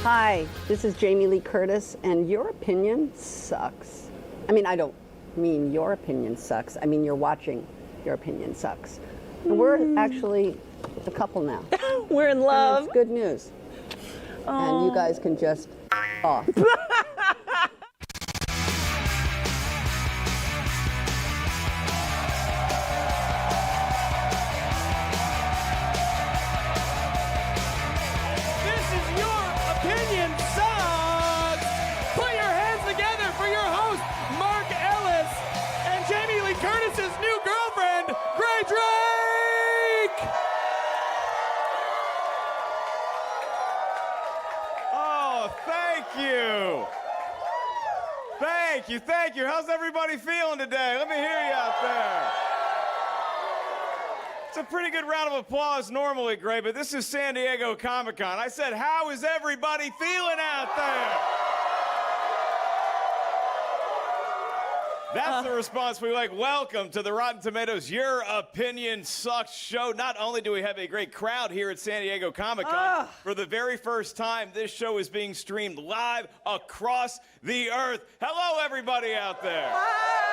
Hi, this is Jamie Lee Curtis, and your opinion sucks. I mean, I don't mean your opinion sucks. I mean, you're watching Your Opinion Sucks. And we're actually a couple now. We're in love. And it's good news. And you guys can just off. Thank you. How's everybody feeling today? Let me hear you out there. It's a pretty good round of applause normally, Grae, but this is San Diego Comic-Con. I said, how is everybody feeling out there? That's the response we like. Welcome to the Rotten Tomatoes Your Opinion Sucks show. Not only do we have a great crowd here at San Diego Comic-Con, for the very first time, this show is being streamed live across the earth. Hello, everybody out there. Hi.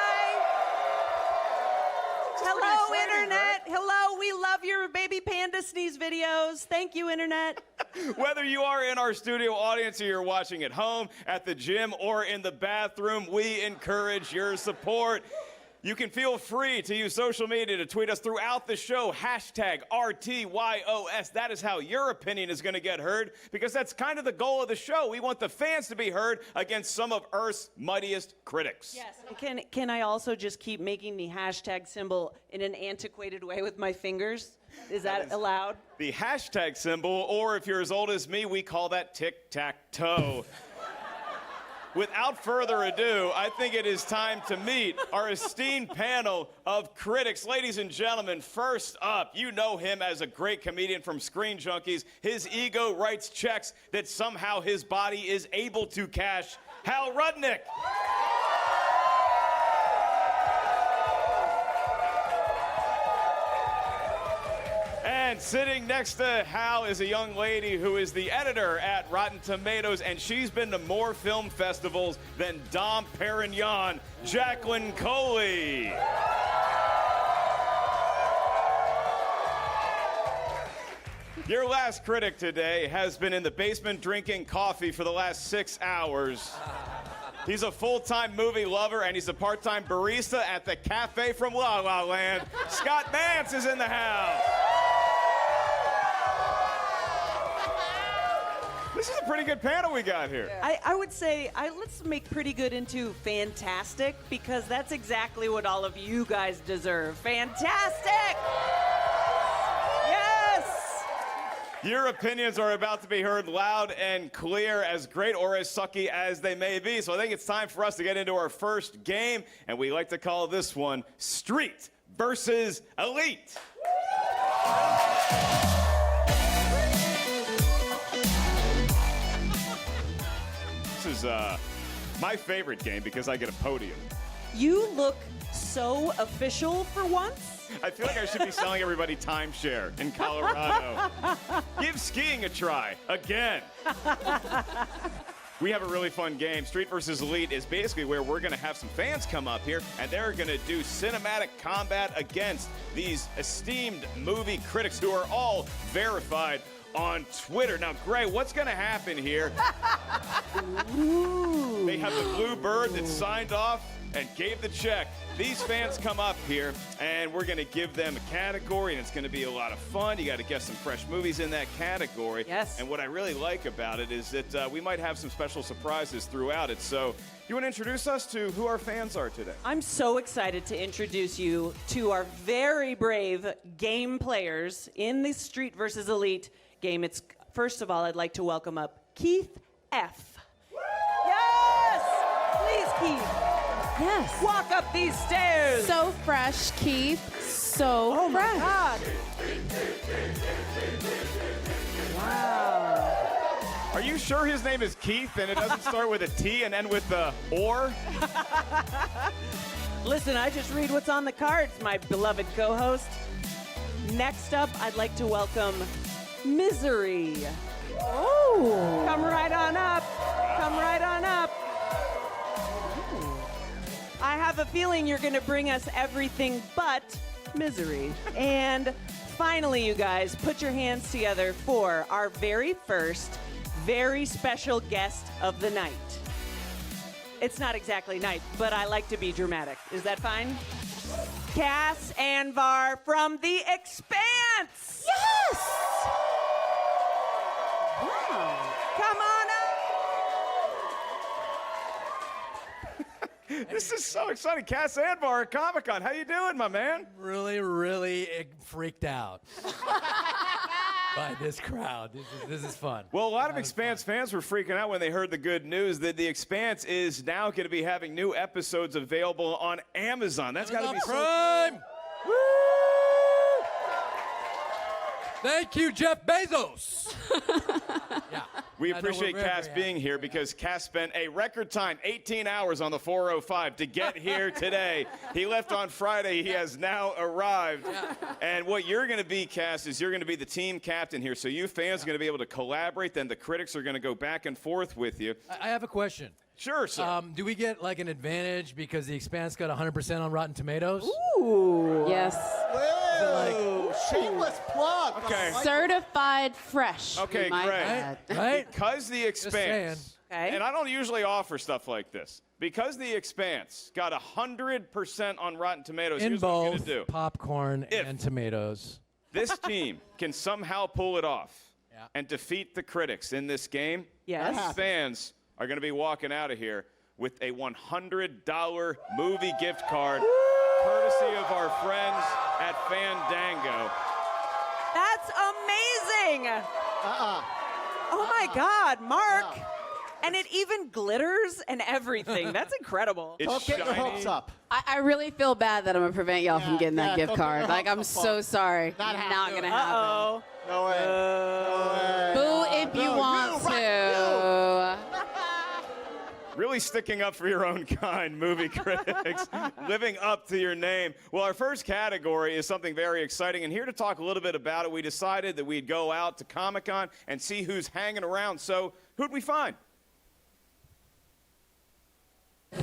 Hello, Internet. Right? Hello, we love your baby panda sneeze videos. Thank you, Internet. Whether you are in our studio audience or you're watching at home, at the gym, or in the bathroom, we encourage your support. You can feel free to use social media to tweet us throughout the show, hashtag RTYOS. That is how your opinion is going to get heard, because that's kind of the goal of the show. We want the fans to be heard against some of Earth's mightiest critics. Yes. Can I also just keep making the hashtag symbol in an antiquated way with my fingers? Is that allowed? The hashtag symbol, or if you're as old as me, we call that tic-tac-toe. Without further ado, I think it is time to meet our esteemed panel of critics. Ladies and gentlemen, first up, you know him as a great comedian from Screen Junkies. His ego writes checks that somehow his body is able to cash. Hal Rudnick. And sitting next to Hal is a young lady who is the editor at Rotten Tomatoes, and she's been to more film festivals than Dom Perignon, Jacqueline Coley. Your last critic today has been in the basement drinking coffee for the last 6 hours. He's a full-time movie lover, and he's a part-time barista at the cafe from La La Land. Scott Mantz is in the house. This is a pretty good panel we got here. I would say, let's make pretty good into fantastic, because that's exactly what all of you guys deserve. Fantastic! Yes! Your opinions are about to be heard loud and clear, as great or as sucky as they may be. So I think it's time for us to get into our first game, and we like to call this one Street versus Elite. This is my favorite game because I get a podium. You look so official for once. I feel like I should be selling everybody timeshare in Colorado. Give skiing a try, again. We have a really fun game. Street versus Elite is basically where we're going to have some fans come up here, and they're going to do cinematic combat against these esteemed movie critics who are all verified on Twitter. Now, Grae, what's going to happen here? Ooh. They have the blue bird that signed off and gave the check. These fans come up here, and we're going to give them a category, and it's going to be a lot of fun. You got to guess some fresh movies in that category. Yes. And what I really like about it is that we might have some special surprises throughout it. So you want to introduce us to who our fans are today? I'm so excited to introduce you to our very brave game players in the Street versus Elite game. It's first of all, I'd like to welcome up Keith F. Yes! Please, Keith. Yes. Walk up these stairs. So fresh, Keith. So fresh. Oh, my God. Wow. Are you sure his name is Keith and it doesn't start with a T and end with the or? Listen, I just read what's on the cards, my beloved co-host. Next up, I'd like to welcome Misery. Oh. Come right on up. Come right on up. I have a feeling you're going to bring us everything but misery. And finally, you guys, put your hands together for our very first, very special guest of the night. It's not exactly night, but I like to be dramatic. Is that fine? Cass Anvar from The Expanse. Yes. Wow. Come on up. This is so exciting. Cass Anvar at Comic-Con. How you doing, my man? Really freaked out by this crowd. This is fun. Well, a lot of Expanse fans were freaking out when they heard the good news that The Expanse is now going to be having new episodes available on Amazon. That's got to be Prime. Woo! Thank you, Jeff Bezos. Yeah. We I know appreciate we're very, Cass very being here because Cass spent a record time, 18 hours on the 405 to get here today. He left on Friday. He has now arrived. And what you're going to be, Cass, is you're going to be the team captain here. So you fans are going to be able to collaborate. Then the critics are going to go back and forth with you. I have a question. Sure, sir. Do we get like an advantage because The Expanse got 100% on Rotten Tomatoes? Ooh. Yes. Whoa! Shameless plug. Okay. Certified fresh. Okay, might great. add. Right? Because The Expanse, Okay. and I don't usually offer stuff like this, because The Expanse got 100% on Rotten Tomatoes, In here's what I'm going both to do. popcorn If- and tomatoes. This team can somehow pull it off Yeah. and defeat the critics in this game. Yes. These fans are going to be walking out of here with a $100 movie gift card, courtesy of our friends at Fandango. That's amazing. Oh my God, Mark. And it even glitters and everything. That's incredible. It's Don't get your shiny. hopes up. I really feel bad that I'm gonna prevent y'all from getting that gift don't get card. your Like, I'm hopes so up. sorry. Not Not gonna happen. Uh-oh. No way. No way. Boo if you want to. Really sticking up for your own kind, movie critics, living up to your name. Well, our first category is something very exciting, and here to talk a little bit about it, we decided that we'd go out to Comic-Con and see who's hanging around. So, who'd we find?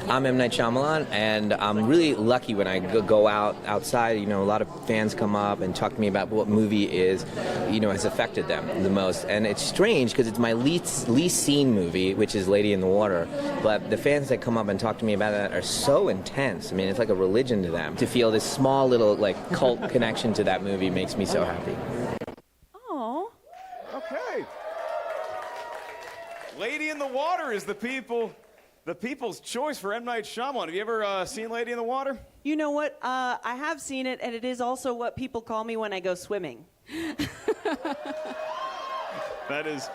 I'm M. Night Shyamalan, and I'm really lucky when I go outside. You know, a lot of fans come up and talk to me about what movie has affected them the most. And it's strange because it's my least seen movie, which is Lady in the Water. But the fans that come up and talk to me about that are so intense. I mean, it's like a religion to them. To feel this small little cult connection to that movie makes me so happy. Oh. Okay. Lady in the Water is the people's choice for M. Night Shyamalan. Have you ever seen Lady in the Water? You know what? I have seen it, and it is also what people call me when I go swimming. That is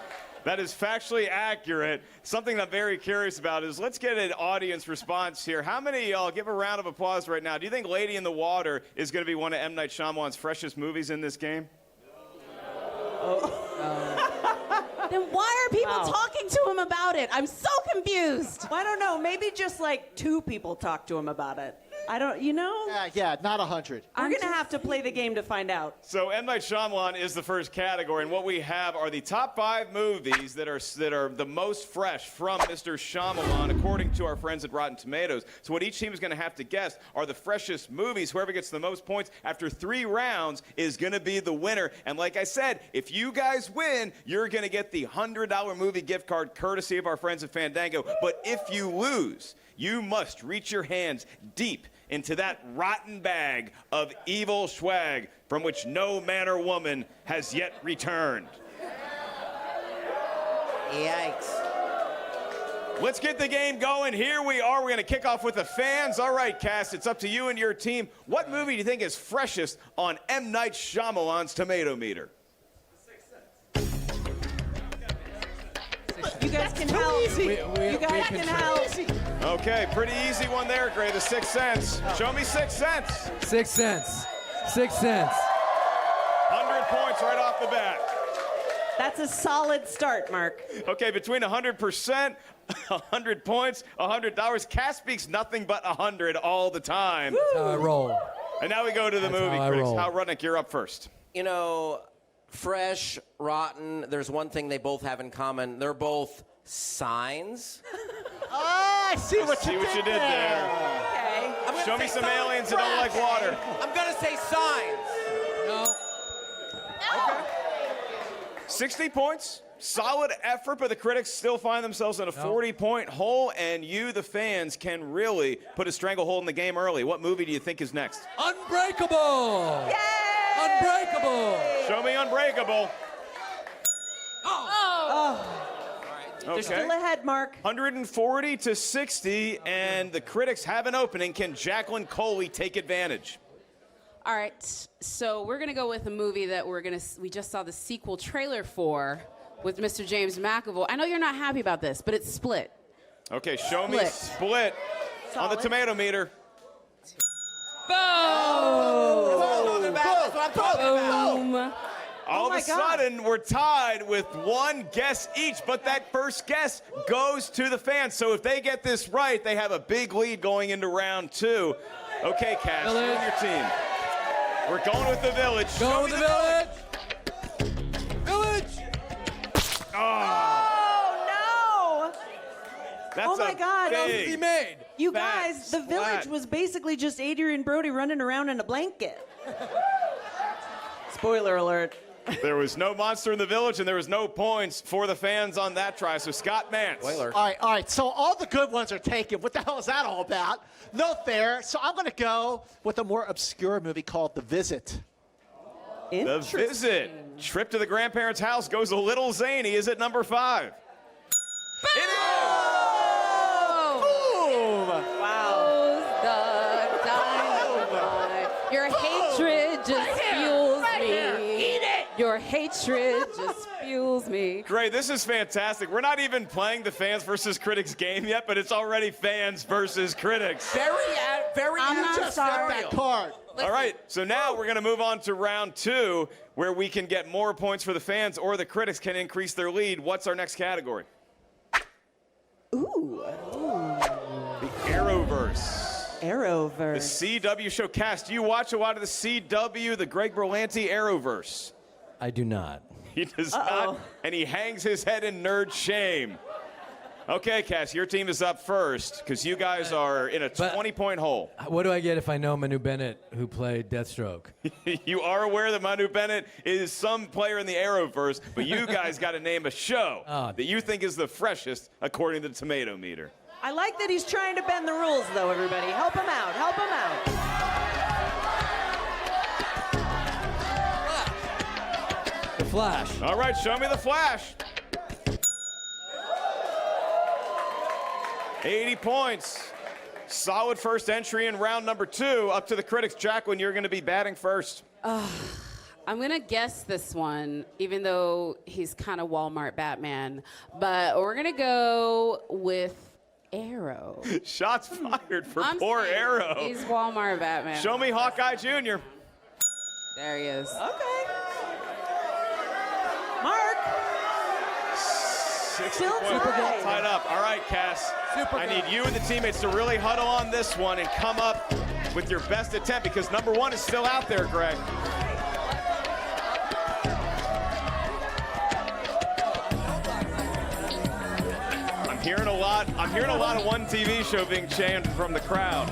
factually accurate. Something I'm very curious about is let's get an audience response here. How many of y'all, give a round of applause right now, do you think Lady in the Water is going to be one of M. Night Shyamalan's freshest movies in this game? Then why are people talking to him about it? I'm so confused. I don't know. Maybe just like 2 people talk to him about it. I don't, Yeah, not 100. We're going to have to play the game to find out. So M. Night Shyamalan is the first category, and what we have are the top 5 movies that are the most fresh from Mr. Shyamalan, according to our friends at Rotten Tomatoes. So what each team is going to have to guess are the freshest movies. Whoever gets the most points after 3 rounds is going to be the winner. And like I said, if you guys win, you're going to get the $100 movie gift card, courtesy of our friends at Fandango. But if you lose, you must reach your hands deep into that rotten bag of evil swag from which no man or woman has yet returned. Yikes. Let's get the game going. Here we are. We're going to kick off with the fans. All right, Cass, it's up to you and your team. What movie do you think is freshest on M. Night Shyamalan's Tomatometer? You guys can help. You guys can help. Okay, pretty easy one there, Grae. The 6 cents. Show me 6 cents. 6 cents. 6 cents. 100 points right off the bat. That's a solid start, Mark. Okay, between 100%, 100 points, $100. Cass speaks nothing but 100 all the time. That's how I roll. And now we go to the That's movie how I critics. roll. Hal Rudnick, you're up first. You know, fresh, rotten. There's one thing they both have in common. They're both signs. Oh, I see what you did there. Okay. I'm gonna Show me say some signs. aliens that don't like water. I'm going to say signs. No. 60 points. Solid effort, but the critics still find themselves in a 40-point hole, and you, the fans, can really put a stranglehold in the game early. What movie do you think is next? Unbreakable. Yay! Unbreakable. Show me Unbreakable. They're still ahead, Mark. 140 to 60, and the critics have an opening. Can Jacqueline Coley take advantage? All right, so we're gonna go with a movie that we just saw the sequel trailer for with Mr. James McAvoy. I know you're not happy about this, but it's Split. Okay, show me Split on the Tomatometer. Boom! All of a sudden, we're tied with one guess each, but that first guess goes to the fans. So if they get this right, they have a big lead going into round 2. Okay, Cass, you and your team. We're going with the Village. Go with the Village. Village. Oh, no! That's Oh, my God. big He made. You fat guys, the splat. Village was basically just Adrian Brody running around in a blanket. Spoiler alert. There was no monster in the Village, and there was no points for the fans on that try. So Scott Mantz. Spoiler. All right. So all the good ones are taken. What the hell is that all about? No fair. So I'm going to go with a more obscure movie called The Visit. The Visit. Trip to the grandparents' house goes a little zany. Is it number 5? It is! Boom! Wow. The dynamite. Your hatred just fuels me. Eat it. Your hatred just fuels me. Great, this is fantastic. We're not even playing the fans versus critics game yet, but it's already fans versus critics. Very I'm not Just get sorry. that card. All right, so now we're going to move on to round 2, where we can get more points for the fans or the critics can increase their lead. What's our next category? Ooh. The Arrowverse. The Arrowverse. CW show. Cass, do you watch a lot of the CW, the Greg Berlanti Arrowverse? I do not. He does not, and he hangs his head in nerd shame. Okay, Cass, your team is up first because you guys are in a 20-point hole. What do I get if I know Manu Bennett, who played Deathstroke? You are aware that Manu Bennett is some player in the Arrowverse, but you guys got to name a show that you think is the freshest according to the Tomatometer. I like that he's trying to bend the rules, though, everybody. Help him out. Help him out. The Flash. All right, show me the Flash. 80 points. Solid first entry in round number 2. Up to the critics. Jacqueline, you're going to be batting first. I'm going to guess this one, even though he's kind of Walmart Batman. But we're going to go with Arrow. Shots fired for I'm poor saying Arrow. He's Walmart Batman. Show me Hawkeye Jr. There he is. Okay. Mark. 60 Still points. tied. Tied up. All right, Cass. I need you and the teammates to really huddle on this one and come up with your best attempt because number 1 is still out there, Greg. I'm hearing a lot of one TV show being chanted from the crowd.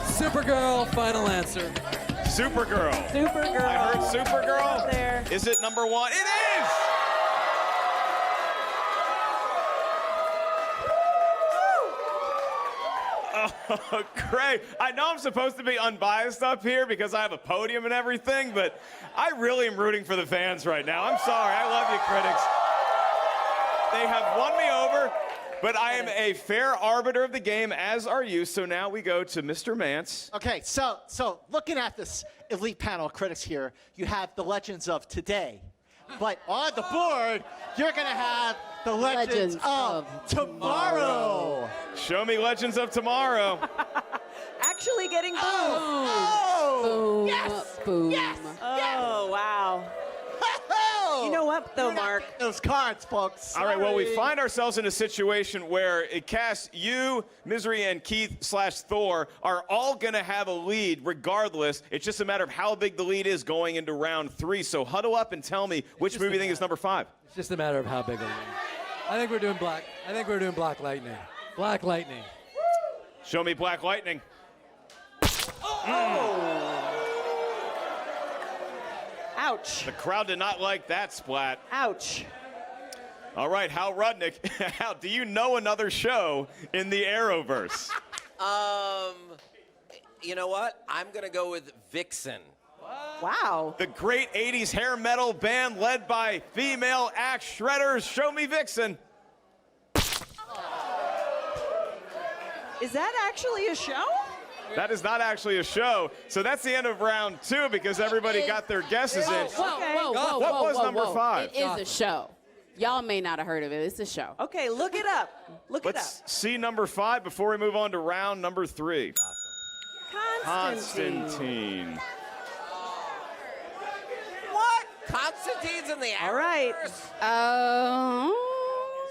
Supergirl, final answer. Supergirl. Supergirl. I heard Supergirl. There. Is it number 1? It is! Oh, Grae, I know I'm supposed to be unbiased up here because I have a podium and everything, but I really am rooting for the fans right now. I'm sorry. I love you, critics. They have won me over, but I am a fair arbiter of the game, as are you. So now we go to Mr. Mantz. Okay, so looking at this elite panel of critics here, you have the legends of today. But on the board, you're going to have the legends of tomorrow. Show me Legends of Tomorrow. Actually getting booed. Oh! Boom. Yes! Boom. Yes! Oh, wow. Oh! You know what? up, though, Mark. Those cards, folks. All right, well, we Sorry. find ourselves in a situation where Cass, you, Misery, and Keith/Thor are all going to have a lead regardless. It's just a matter of how big the lead is going into round 3. So huddle up and tell me which movie you think is number 5. It's just a matter of how big a lead. I think we're doing Black Lightning. Black Lightning. Show me Black Lightning. Ouch. The crowd did not like that splat. Ouch. All right, Hal Rudnick, Hal, do you know another show in the Arrowverse? You know what? I'm gonna go with Vixen. Wow. The great 80s hair metal band led by female axe shredders. Show me Vixen. Is that actually a show? That is not actually a show. So that's the end of round 2 because everybody got their guesses in. Whoa, What was number 5? It is a show. Y'all may not have heard of it. It's a show. Okay, look it up. Look it up. Let's see number 5 before we move on to round number 3. Constantine. What? Constantine's in the All right.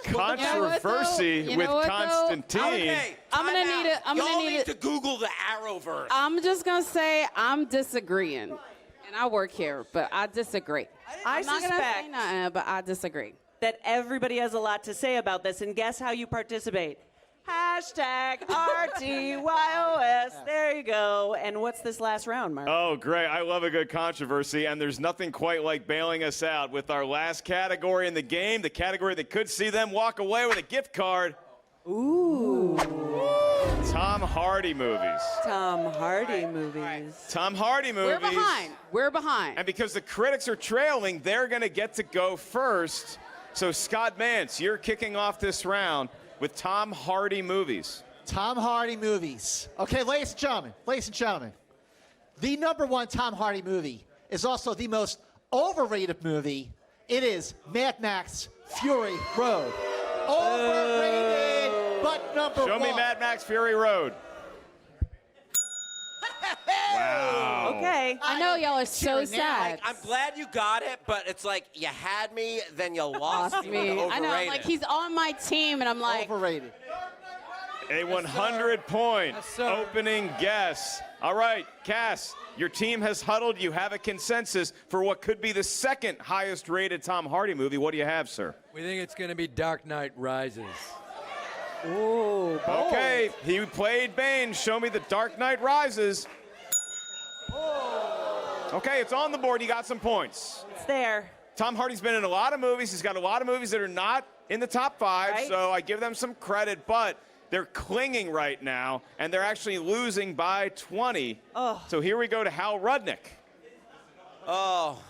Controversy You know with what, though? Constantine. Okay. I'm gonna time need out. it. I'm Y'all gonna need need it. to Google the Arrowverse. I'm just gonna say I'm disagreeing, and I work here, but I disagree. I I'm not gonna say suspect nothing, but I disagree. that everybody has a lot to say about this, and guess how you participate? Hashtag RTYOS. There you go. And what's this last round, Mark? Oh, great. I love a good controversy, and there's nothing quite like bailing us out with our last category in the game, the category that could see them walk away with a gift card. Ooh. Tom Hardy movies. Tom Hardy movies. Tom Hardy movies. We're behind. We're behind. And because the critics are trailing, they're going to get to go first. So, Scott Mantz, you're kicking off this round with Tom Hardy movies. Tom Hardy movies. Okay, ladies and gentlemen, the number 1 Tom Hardy movie is also the most overrated movie. It is Mad Max Fury Road. Overrated, but number 1. Show me Mad Max Fury Road. Wow. Okay. I know y'all are so sad. I'm glad you got it, but it's like you had me, then you lost Lost me. me. with I know. overrated. Like he's on my team, and I'm like, Overrated. A 100-point Yes, sir. opening guess. All right, Cass, your team has huddled. You have a consensus for what could be the second highest rated Tom Hardy movie. What do you have, sir? We think it's going to be Dark Knight Rises. Ooh. Okay, he played Bane. Show me the Dark Knight Rises. Okay, it's on the board. You got some points. It's there. Tom Hardy's been in a lot of movies. He's got a lot of movies that are not in the top 5, Right. so I give them some credit, but they're clinging right now, and they're actually losing by 20. Oh. So here we go to Hal Rudnick. Oh,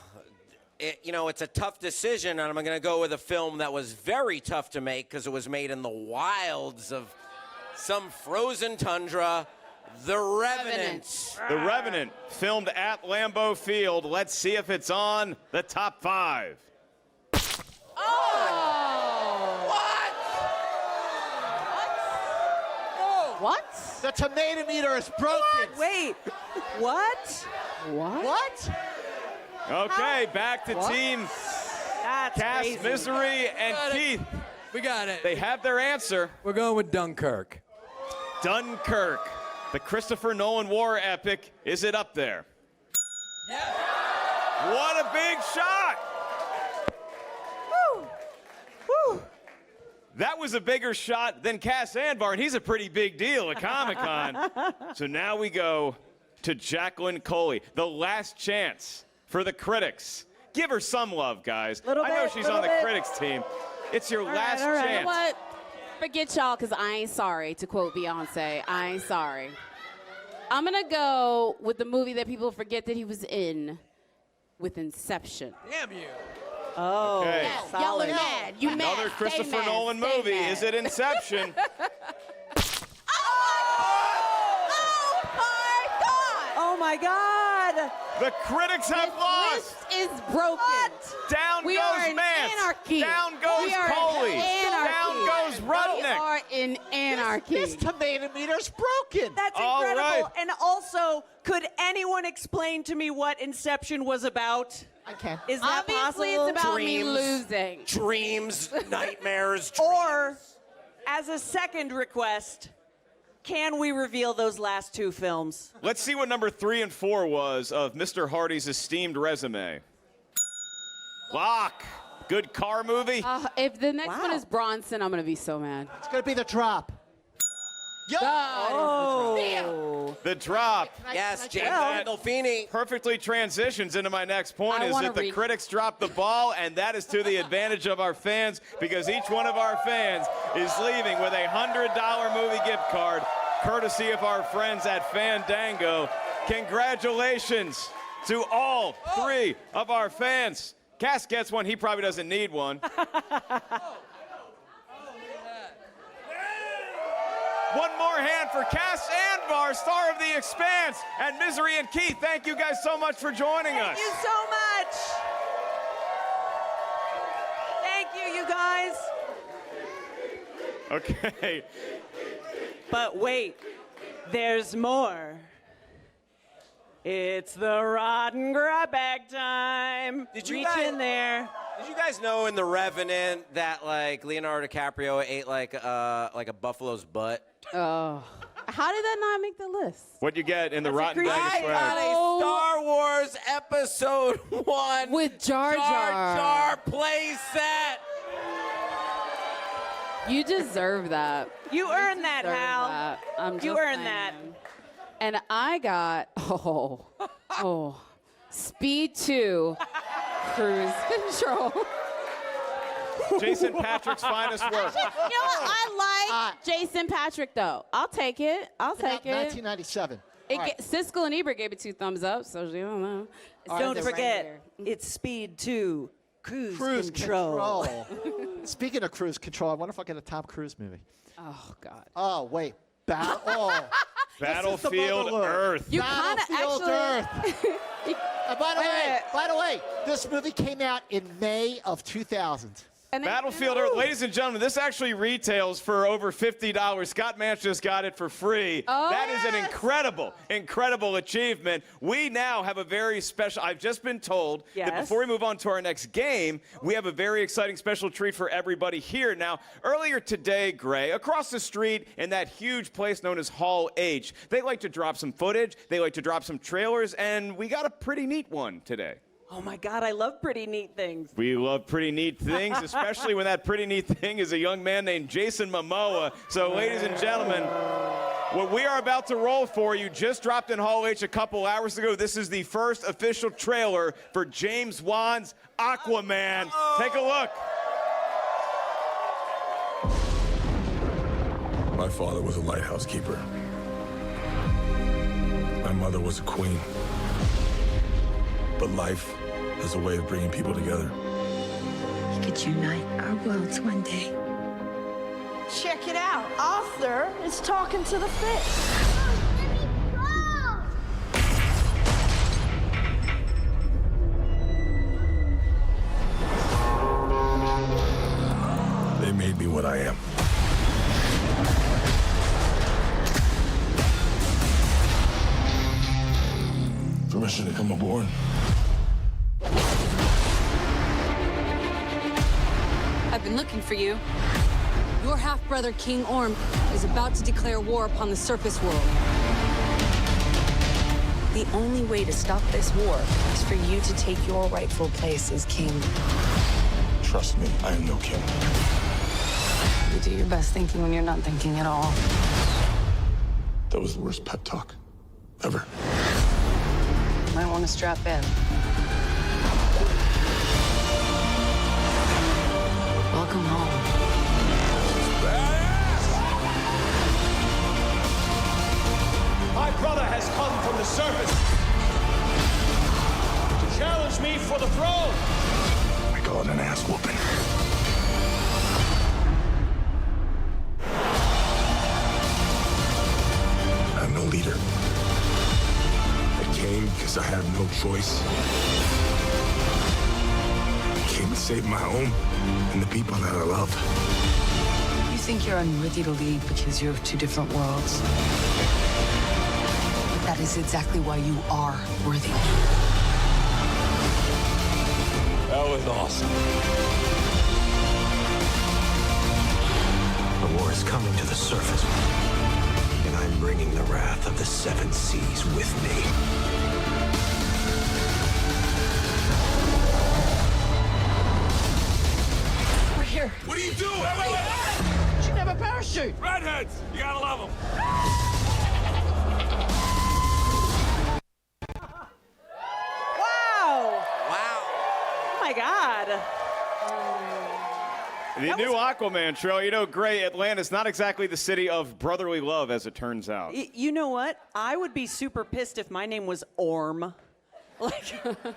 it's a tough decision, and I'm going to go with a film that was very tough to make because it was made in the wilds of some frozen tundra, The Revenant. The Revenant, filmed at Lambeau Field. Let's see if it's on the top 5. what? The Tomatometer is broken. Wait. What? What? Okay, back to team That's Cass, crazy. Misery, and Keith. We got it. They have their answer. We're going with Dunkirk. Dunkirk, the Christopher Nolan war epic. Is it up there? Yeah. What a big shot! Woo. Woo. That was a bigger shot than Cass Anvar, and he's a pretty big deal at Comic-Con. So now we go to Jacqueline Coley, the last chance for the critics. Give her some love, guys. I know she's on the critics team. It's your last all right. chance. You know what? Forget y'all, because I ain't sorry, to quote Beyonce. I ain't sorry. I'm going to go with the movie that people forget that he was in, with Inception. Damn you. Oh. Okay. Yes, y'all are mad. You mad. Another Stay Christopher mad. Nolan Stay movie. mad. Is it Inception? Oh my God. The critics have lost. This is broken. Down We goes are in Mantz. anarchy. Down goes We are in Coley. anarchy. Down goes We Rudnick. are in in anarchy. This tomatometer's broken. That's All incredible. right. And also, could anyone explain to me what Inception was about? I can't. Is that Obviously, possible? it's about me Dreams. losing. Dreams, nightmares, Or, as a second request, can we reveal those last two films? Let's see what number 3 and 4 was of Mr. Hardy's esteemed resume. Lock. Good car movie. If the next Wow. one is Bronson, I'm going to be so mad. It's going to be The Drop. Yo! Oh. The Drop. Yes, James Well- Gandolfini. Perfectly transitions into my next point I is wanna that the read- critics dropped the ball, and that is to the advantage of our fans because each one of our fans is leaving with a $100 movie gift card, courtesy of our friends at Fandango. Congratulations to all 3 of our fans. Cass gets one. He probably doesn't need one. One more hand for Cass Anvar, star of The Expanse, and Misery and Keith. Thank you guys so much for joining us. Thank you so much. Thank you, you guys. Okay. But wait, there's more. It's the rotten grab bag time. Did you Reach guys- in there. Did you guys know in The Revenant that like Leonardo DiCaprio ate like a buffalo's butt? Oh. How did that not make the list? What you get in the That's a Rotten creep. Bag of I Swag? got a Star Wars Episode 1 With Jar Jar. Jar Jar play set. You deserve that. You earned that, Deserve Hal. that. I'm You just earned that. saying. And I got, Speed 2, Cruise Control. Jason Patrick's finest work. You know what? I like Jason Patrick, though. I'll take it. I'll take it. 1997. All right. Siskel and Ebert gave it 2 thumbs up, so you don't know. Don't forget, it's Speed 2, Cruise Control. Speaking of cruise control, I wonder if I'll get a Tom Cruise movie. Oh, God. Oh, wait. Battlefield Earth. You kind of Battlefield actually. By the way, this movie came out in May of 2000. And then- Battlefield Earth. Ladies and gentlemen, this actually retails for over $50. Scott Mantz just got it for free. Oh, That is an yes. incredible achievement. We now have a very special, I've just been told that Yes. before we move on to our next game, we have a very exciting special treat for everybody here. Now, earlier today, Grae, across the street in that huge place known as Hall H, they like to drop some footage, they like to drop some trailers, and we got a pretty neat one today. Oh my God, I love pretty neat things. We love pretty neat things, especially when that pretty neat thing is a young man named Jason Momoa. So, ladies and gentlemen, what we are about to roll for you just dropped in Hall H a couple hours ago. This is the first official trailer for James Wan's Aquaman. Take a look. My father was a lighthouse keeper. My mother was a queen. But life has a way of bringing people together. We could unite our worlds one day. Check it out. Arthur is talking to the fish. They made me what I am. Permission to come aboard. I've been looking for you. Your half-brother, King Orm, is about to declare war upon the surface world. The only way to stop this war is for you to take your rightful place as king. Trust me, I am no king. You do your best thinking when you're not thinking at all. That was the worst pep talk ever. Might want to strap in. Welcome home. My brother has come from the surface to challenge me for the throne. I call it an ass whooping. I'm no leader. I came because I had no choice. I came to save my home and the people that I love. You think you're unworthy to lead because you're of two different worlds. That is exactly why you are worthy. That was awesome. The war is coming to the surface, and I'm bringing the wrath of the seven seas with me. We're here. What are you doing? Wait. You should have a parachute. Redheads, you gotta love them. Wow. Wow. Oh my God. The new Aquaman trailer. You know, Grae, Atlanta's not exactly the city of brotherly love, as it turns out. You know what? I would be super pissed if my name was Orm. Like,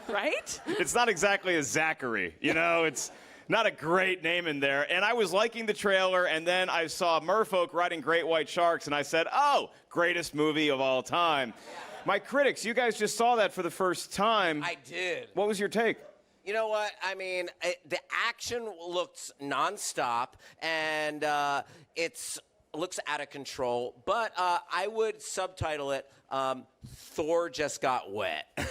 right? It's not exactly a Zachary, you know? It's not a great name in there. And I was liking the trailer, and then I saw merfolk riding great white sharks, and I said, oh, greatest movie of all time. My critics, you guys just saw that for the first time. I did. What was your take? You know what? I mean, the action looks nonstop, and it looks out of control. But I would subtitle it "Thor Just Got Wet." It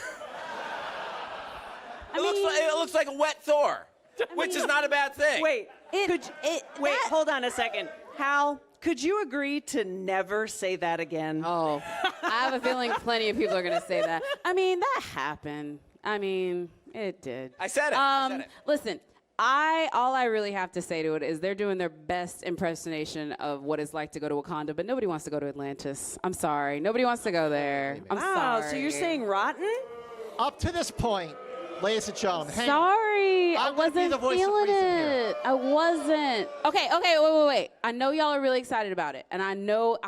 looks like a wet Thor, which is not a bad thing. Wait, hold on a second. Hal, could you agree to never say that again? Oh, I have a feeling plenty of people are going to say that. I mean, that happened. I mean, it did. I said it. Listen, all I really have to say to it is they're doing their best impersonation of what it's like to go to Wakanda, but nobody wants to go to Atlantis. I'm sorry. Nobody wants to go there. I'm Wow, sorry. so you're saying rotten? Up to this point, ladies and gentlemen, hang on. Sorry, I I'm gonna be wasn't the voice of feeling reason here. it. I wasn't. Okay, wait. I know y'all are really excited about it, and I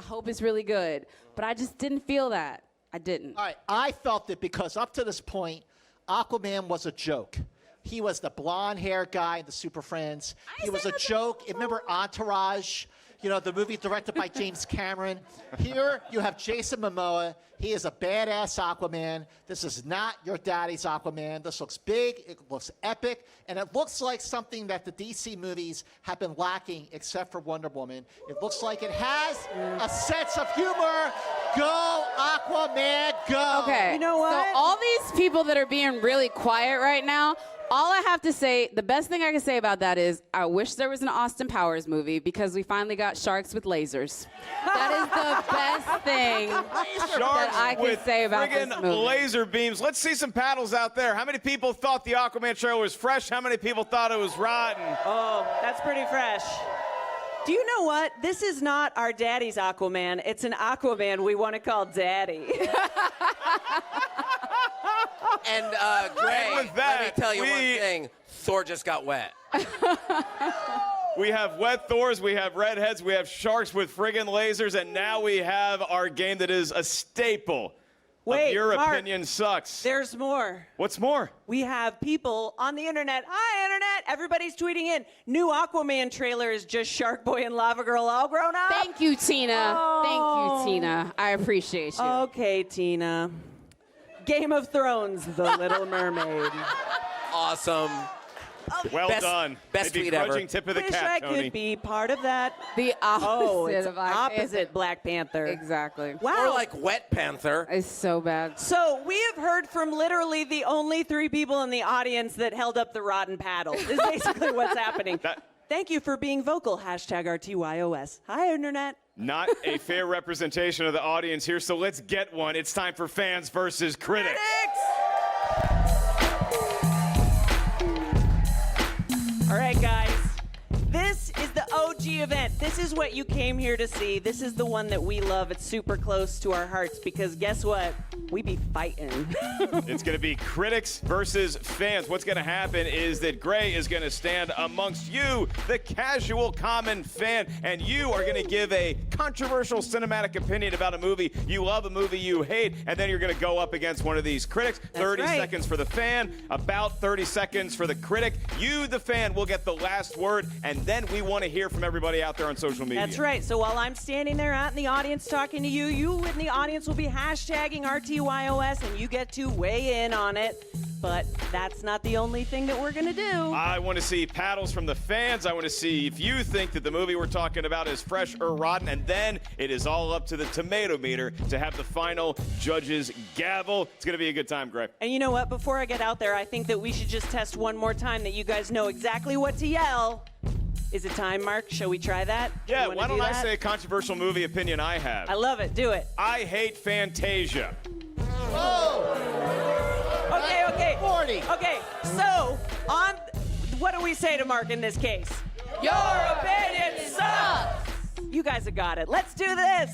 hope it's really good, but I just didn't feel that. I didn't. All right, I felt it because up to this point, Aquaman was a joke. He was the blonde-haired guy in the Super Friends. He was a joke. Remember Entourage? You know, the movie directed by James Cameron. Here you have Jason Momoa. He is a badass Aquaman. This is not your daddy's Aquaman. This looks big. It looks epic. And it looks like something that the DC movies have been lacking except for Wonder Woman. It looks like it has a sense of humor. Go, Aquaman, go. Okay. You know what? So all these people that are being really quiet right now, all I have to say, the best thing I can say about that is I wish there was an Austin Powers movie because we finally got sharks with lasers. That is the best thing that I can say about this movie. Laser beams. Let's see some paddles out there. How many people thought the Aquaman trailer was fresh? How many people thought it was rotten? Oh, that's pretty fresh. Do you know what? This is not our daddy's Aquaman. It's an Aquaman we want to call Daddy. And Grae, with that, let me tell you one thing. Thor just got wet. We have wet Thors, we have redheads, we have sharks with friggin' lasers, and now we have our game that is a staple of Your Mark, Opinion Sucks. There's more. What's more? We have people on the internet. Hi, internet. Everybody's tweeting in. New Aquaman trailer is just Sharkboy and Lava Girl all grown up. Thank you, Tina. Oh. Thank you, Tina. I appreciate you. Okay, Tina. Game of Thrones, The Little Mermaid. Awesome. Well done. Best Maybe tweet ever. grudging tip of the Wish cat, I Tony. could be part of that. The opposite Oh, it's of Black opposite Panther. Black Panther. Exactly. Wow. Or like Wet Panther. It's so bad. So we have heard from literally the only 3 people in the audience that held up the rotten paddle. Is basically what's happening. Thank you for being vocal. Hashtag RTYOS. Hi, internet. Not a fair representation of the audience here, so let's get one. It's time for fans versus critics. All right, guys. This is the OG event. This is what you came here to see. This is the one that we love. It's super close to our hearts because guess what? We be fighting. It's going to be critics versus fans. What's going to happen is that Grae is going to stand amongst you, the casual common fan, and you are going to give a controversial cinematic opinion about a movie you love, a movie you hate, and then you're going to go up against one of these critics. 30 right. seconds for the fan, about 30 seconds for the critic. You, the fan, will get the last word, and then we want to hear from everybody out there on social media. That's right. So while I'm standing there out in the audience talking to you, you in the audience will be hashtagging RTYOS, and you get to weigh in on it. But that's not the only thing that we're gonna do. I want to see paddles from the fans. I want to see if you think that the movie we're talking about is fresh or rotten. And then it is all up to the Tomatometer to have the final judge's gavel. It's going to be a good time, Grae. And you know what? Before I get out there, I think that we should just test one more time that you guys know exactly what to yell. Is it time, Mark? Shall we try that? Yeah, why don't I say a controversial movie opinion I have? I love it. Do it. I hate Fantasia. Okay. 40. Okay, so what do we say to Mark in this case? Your opinion sucks! You guys have got it. Let's do this.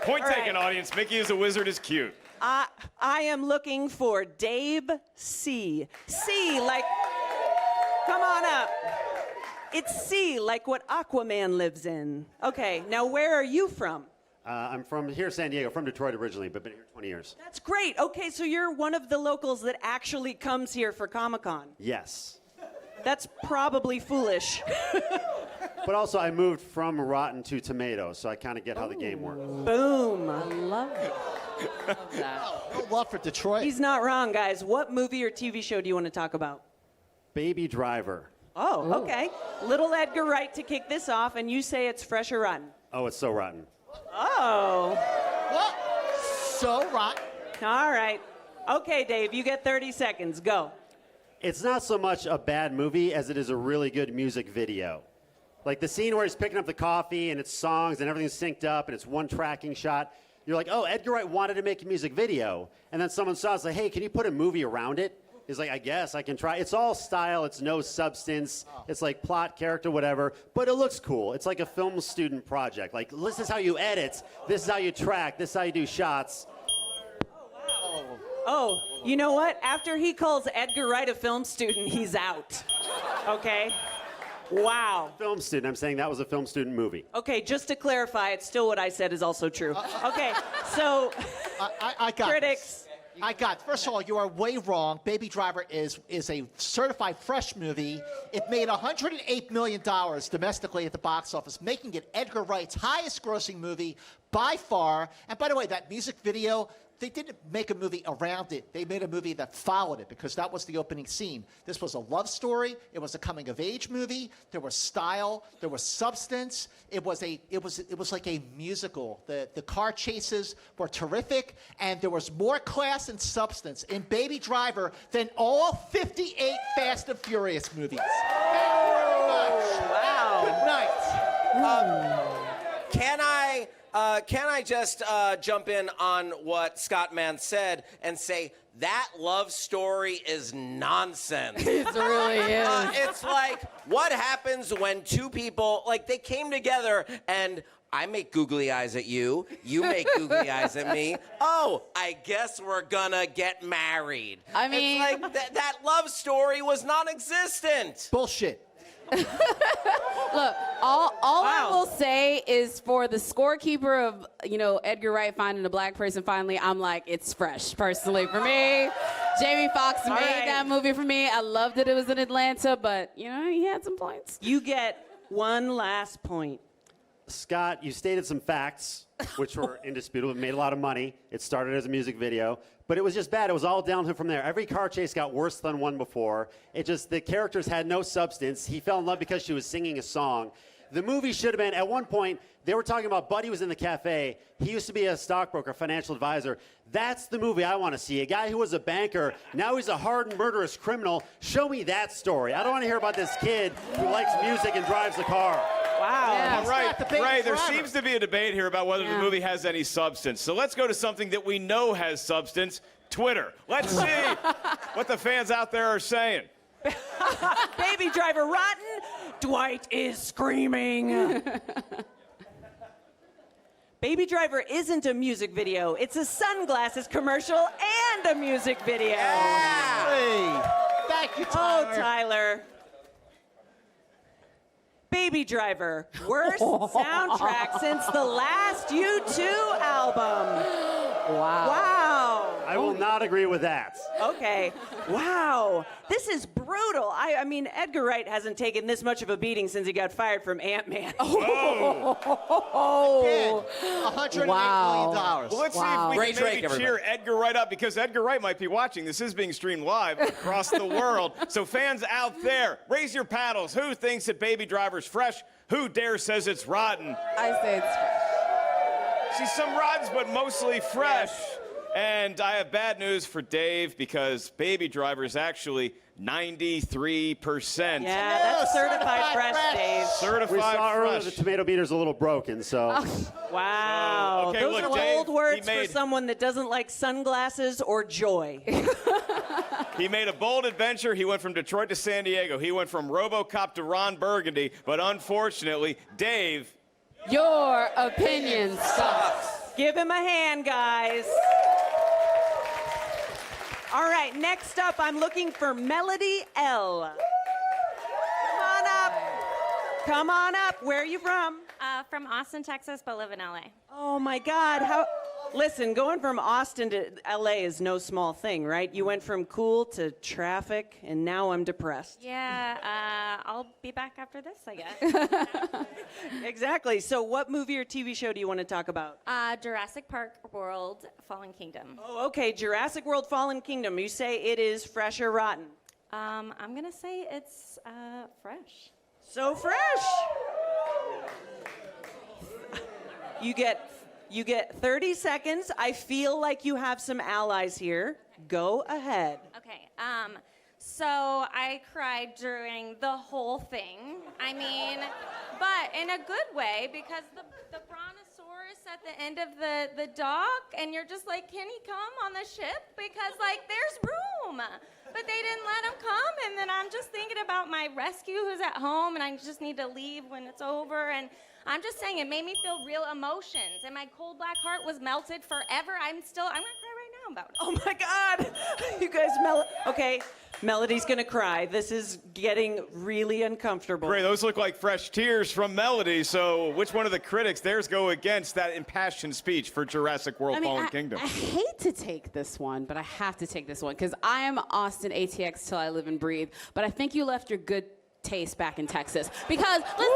Point All taken, right. audience. Mickey is a wizard is cute. I am looking for Dave C. C, like, come on up. It's C, like what Aquaman lives in. Okay, now where are you from? I'm from here, San Diego, from Detroit originally, but been here 20 years. That's great. Okay, so you're one of the locals that actually comes here for Comic-Con. Yes. That's probably foolish. But also, I moved from rotten to tomato, so I kind of get how the game works. Boom. I love it. Love that. No love for Detroit. He's not wrong, guys. What movie or TV show do you want to talk about? Baby Driver. Oh, okay. Little Edgar Wright to kick this off, and you say it's fresh or rotten. Oh, it's so rotten. Oh. What? So rotten. All right. Okay, Dave, you get 30 seconds. Go. It's not so much a bad movie as it is a really good music video. Like the scene where he's picking up the coffee and it's songs and everything's synced up and it's one tracking shot. You're like, oh, Edgar Wright wanted to make a music video. And then someone saw it, like, hey, can you put a movie around it? He's like, I guess I can try. It's all style. It's no substance. It's like plot, character, whatever. But it looks cool. It's like a film student project. Like, this is how you edit. This is how you track. This is how you do shots. Oh, you know what? After he calls Edgar Wright a film student, he's out. Okay? Wow. Film student. I'm saying that was a film student movie. Okay, just to clarify, it's still what I said is also true. Okay, so I got critics. this. I got. First of all, you are way wrong. Baby Driver is a certified fresh movie. It made $108 million domestically at the box office, making it Edgar Wright's highest-grossing movie by far. And by the way, that music video, they didn't make a movie around it. They made a movie that followed it because that was the opening scene. This was a love story. It was a coming-of-age movie. There was style. There was substance. It was like a musical. The car chases were terrific, and there was more class and substance in Baby Driver than all 58 Fast and Furious movies. Thank you very much. Wow. Good night. Can I just jump in on what Scott Mantz said and say that love story is nonsense? It really is. It's like, what happens when two people, like, they came together and I make googly eyes at you, you make googly eyes at me. Oh, I guess we're gonna get married. I mean, it's like that love story was non-existent. Bullshit. Look, all I will say is for the scorekeeper of, Edgar Wright finding a black person finally, I'm like, it's fresh, personally, for me. Jamie Foxx made that movie for me. I loved that it was in Atlanta, but, he had some points. You get one last point. Scott, you stated some facts, which were indisputable. It made a lot of money. It started as a music video, but it was just bad. It was all downhill from there. Every car chase got worse than one before. The characters had no substance. He fell in love because she was singing a song. The movie should have been, at one point, they were talking about Buddy was in the cafe. He used to be a stockbroker, financial advisor. That's the movie I want to see. A guy who was a banker, now he's a hardened, murderous criminal. Show me that story. I don't want to hear about this kid who likes music and drives a car. Wow. Yeah. All right, Grae, there seems to be a debate here about whether the Yeah. movie has any substance. So let's go to something that we know has substance, Twitter. Let's see what the fans out there are saying. Baby Driver rotten. Dwight is screaming. Baby Driver isn't a music video. It's a sunglasses commercial and a music video. Hey, thank you, Tyler. Oh, Tyler. Baby Driver, worst soundtrack since the last U2 album. Wow. Wow. I will not agree with that. Okay. Wow. This is brutal. I mean, Edgar Wright hasn't taken this much of a beating since he got fired from Ant-Man. Again, $108 million. Well, let's see if we Great can Drake, maybe cheer everybody. Edgar Wright up, because Edgar Wright might be watching. This is being streamed live across the world. So fans out there, raise your paddles. Who thinks that Baby Driver's fresh? Who dare says it's rotten? I say it's fresh. See, some rottens, but mostly fresh. And I have bad news for Dave, because Baby Driver is actually 93%. Yeah, that's certified fresh, Dave. Certified We saw earlier fresh. the tomato meter's a little broken, so. Wow. Okay, Those look, are Dave, bold words he made- for someone that doesn't like sunglasses or joy. He made a bold adventure. He went from Detroit to San Diego. He went from RoboCop to Ron Burgundy. But unfortunately, Dave... Your opinion sucks. Give him a hand, guys. All right, next up, I'm looking for Melody L. Come on up. Come on up. Where are you from? From Austin, Texas, but live in LA. Oh, my God. Listen, going from Austin to LA is no small thing, right? You went from cool to traffic, and now I'm depressed. Yeah, I'll be back after this, I guess. Exactly. So what movie or TV show do you want to talk about? Jurassic Park World Fallen Kingdom. Oh, okay. Jurassic World Fallen Kingdom. You say it is fresh or rotten? I'm going to say it's fresh. So fresh. You get 30 seconds. I feel like you have some allies here. Go ahead. Okay, so I cried during the whole thing. I mean, but in a good way, because the brontosaurus at the end of the dock, and you're just like, can he come on the ship? Because, like, there's room. But they didn't let him come, and then I'm just thinking about my rescue who's at home, and I just need to leave when it's over, and I'm just saying it made me feel real emotions, and my cold black heart was melted forever. I'm gonna cry right now about it. Oh my God. You guys, okay. Melody's gonna cry. This is getting really uncomfortable. Great, those look like fresh tears from Melody. So which one of the critics theirs go against that impassioned speech for Jurassic World Fallen Kingdom? I hate to take this one, but I have to take this one because I am Austin ATX till I live and breathe. But I think you left your good taste back in Texas. Because, listen.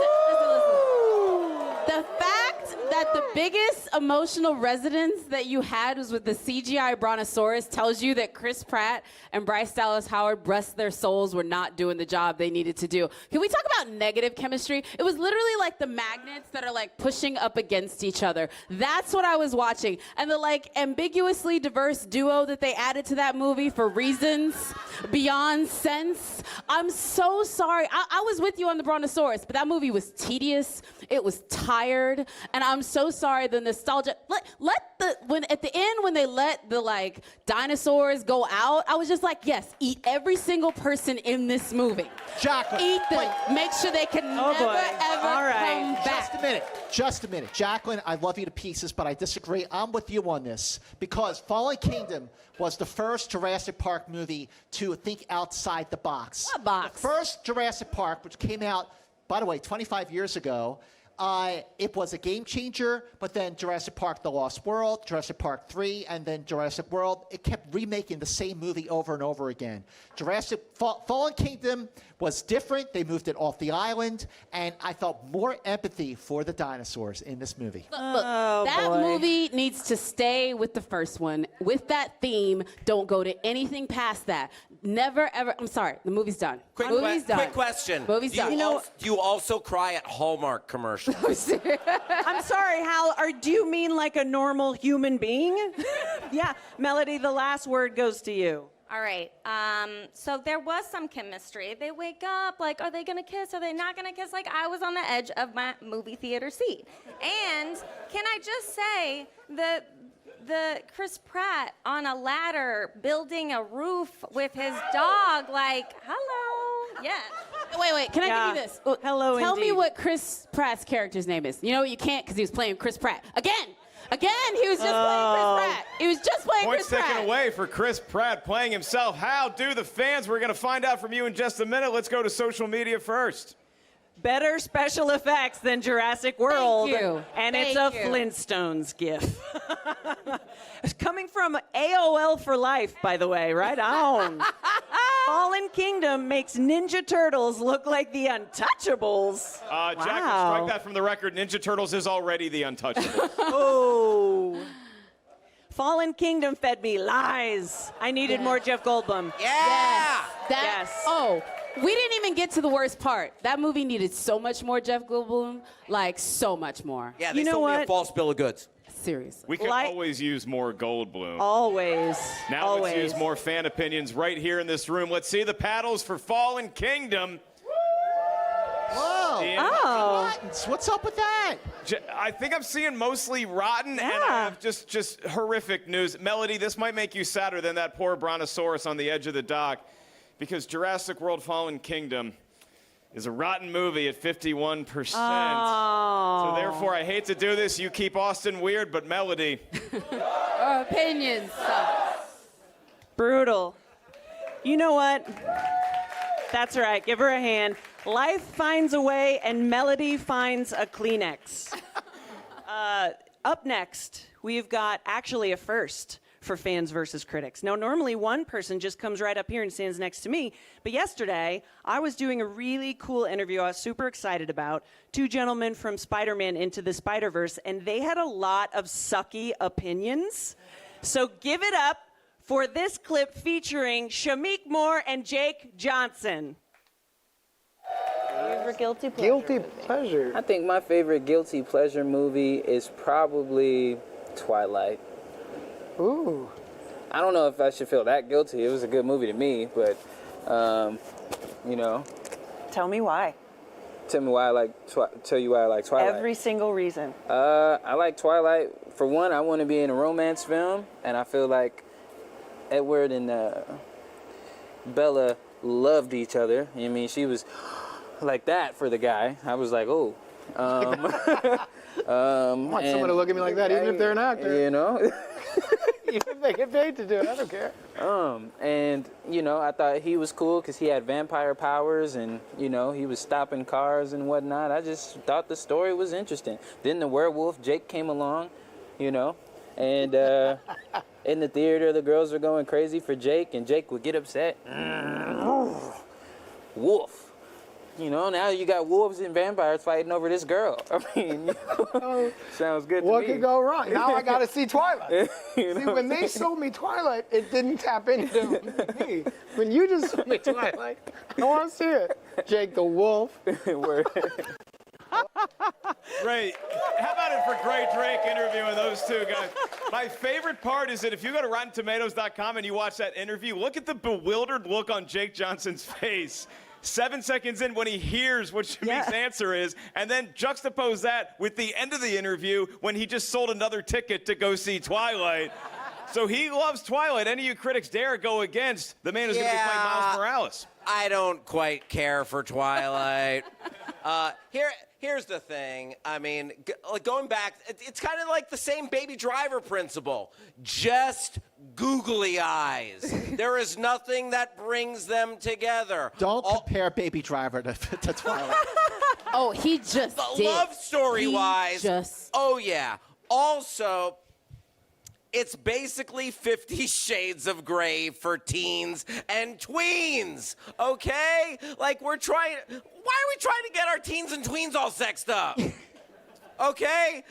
The fact that the biggest emotional resonance that you had was with the CGI brontosaurus tells you that Chris Pratt and Bryce Dallas Howard, bless their souls, were not doing the job they needed to do. Can we talk about negative chemistry? It was literally like the magnets that are like pushing up against each other. That's what I was watching. And the like ambiguously diverse duo that they added to that movie for reasons beyond sense. I'm so sorry. I was with you on the brontosaurus, but that movie was tedious. It was tired, and I'm so sorry. The nostalgia. At the end when they let the like dinosaurs go out, I was just like, yes, eat every single person in this movie. Jacqueline, eat them. Make sure they can never ever come back. Just a minute. Jacqueline, I love you to pieces, but I disagree. I'm with you on this because Fallen Kingdom was the first Jurassic Park movie to think outside the box. What box? The first Jurassic Park, which came out, by the way, 25 years ago, it was a game changer, but then Jurassic Park The Lost World, Jurassic Park 3, and then Jurassic World, it kept remaking the same movie over and over again. Jurassic Fallen Kingdom was different. They moved it off the island, and I felt more empathy for the dinosaurs in this movie. Look, that movie needs to stay with the first one. With that theme, don't go to anything past that. Never, ever. I'm sorry, the movie's done. Quick question. Movie's done. Do you also cry at Hallmark commercials? I'm sorry, Hal. Do you mean like a normal human being? Yeah, Melody, the last word goes to you. All right. So there was some chemistry. They wake up like, are they gonna kiss? Are they not gonna kiss? Like I was on the edge of my movie theater seat. And can I just say the Chris Pratt on a ladder building a roof with his dog, like, hello, yeah. Wait, can I give you this? Hello, Tell me indeed. what Chris Pratt's character's name is. You know what? You can't because he was playing Chris Pratt. Again, he was just playing Chris Pratt. He was just playing Points Chris Pratt. taken away for Chris Pratt playing himself. How do the fans? We're going to find out from you in just a minute. Let's go to social media first. better special effects than Jurassic World. Thank you. And it's Thank a you. Flintstones gif. It's coming from AOL for life, by the way, right on. Fallen Kingdom makes Ninja Turtles look like the Untouchables. Jacqueline, strike that from the record. Ninja Turtles is already the Untouchables. Oh. Fallen Kingdom fed me lies. I needed more Jeff Goldblum. Yeah. Yes. Oh, we didn't even get to the worst part. That movie needed so much more Jeff Goldblum, like so much more. Yeah, they sold me a false bill of goods. Seriously. We could always use more Goldblum. Always. Now Always. let's use more fan opinions right here in this room. Let's see the paddles for Fallen Kingdom. Whoa. Oh. What's up with that? I think I'm seeing mostly rotten, and I have just horrific news. Melody, this might make you sadder than that poor brontosaurus on the edge of the dock, because Jurassic World Fallen Kingdom is a rotten movie at 51%. So therefore, I hate to do this. You keep Austin weird, but Melody. Our opinions suck. Brutal. You know what? That's right. Give her a hand. Life finds a way, and Melody finds a Kleenex. Up next, we've got actually a first for fans versus critics. Now, normally one person just comes right up here and stands next to me, but yesterday I was doing a really cool interview I was super excited about. Two gentlemen from Spider-Man Into the Spider-Verse, and they had a lot of sucky opinions. So give it up for this clip featuring Shamik Moore and Jake Johnson. Favorite guilty pleasure? Guilty pleasure. I think my favorite guilty pleasure movie is probably Twilight. Ooh. I don't know if I should feel that guilty. It was a good movie to me, but, you know. Tell me why. Tell you why I like Twilight. Every single reason. I like Twilight. For one, I want to be in a romance film, and I feel like Edward and Bella loved each other. I mean, she was like that for the guy. I was like, oh. I want someone to look at me like that, even if they're an actor. You know? Even if they get paid to do it, I don't care. And, you know, I thought he was cool because he had vampire powers and, you know, he was stopping cars and whatnot. I just thought the story was interesting. Then the werewolf, Jake, came along, you know, and in the theater, the girls were going crazy for Jake, and Jake would get upset. Wolf. You know, now you got wolves and vampires fighting over this girl. I mean, you know, sounds good to me. What could go wrong? Now I got to see Twilight. You know See, when they sold me Twilight, it didn't tap into me. When you just sold me Twilight, I want to see it. Jake the Wolf. Great. How about it for Grae Drake interviewing those two guys? My favorite part is that if you go to RottenTomatoes.com and you watch that interview, look at the bewildered look on Jake Johnson's face. 7 seconds in when he hears what Shamik's answer is, and then juxtapose that with the end of the interview when he just sold another ticket to go see Twilight. So he loves Twilight. Any of you critics dare go against the man who's going to be playing Miles Morales. I don't quite care for Twilight. Here's the thing. I mean, going back, it's kind of like the same Baby Driver principle. Just googly eyes. There is nothing that brings them together. Don't compare Baby Driver to Twilight. Oh, he just did. Love story-wise. Oh, yeah. Also, it's basically 50 Shades of Grey for teens and tweens, okay? Like, why are we trying to get our teens and tweens all sexed up? Okay?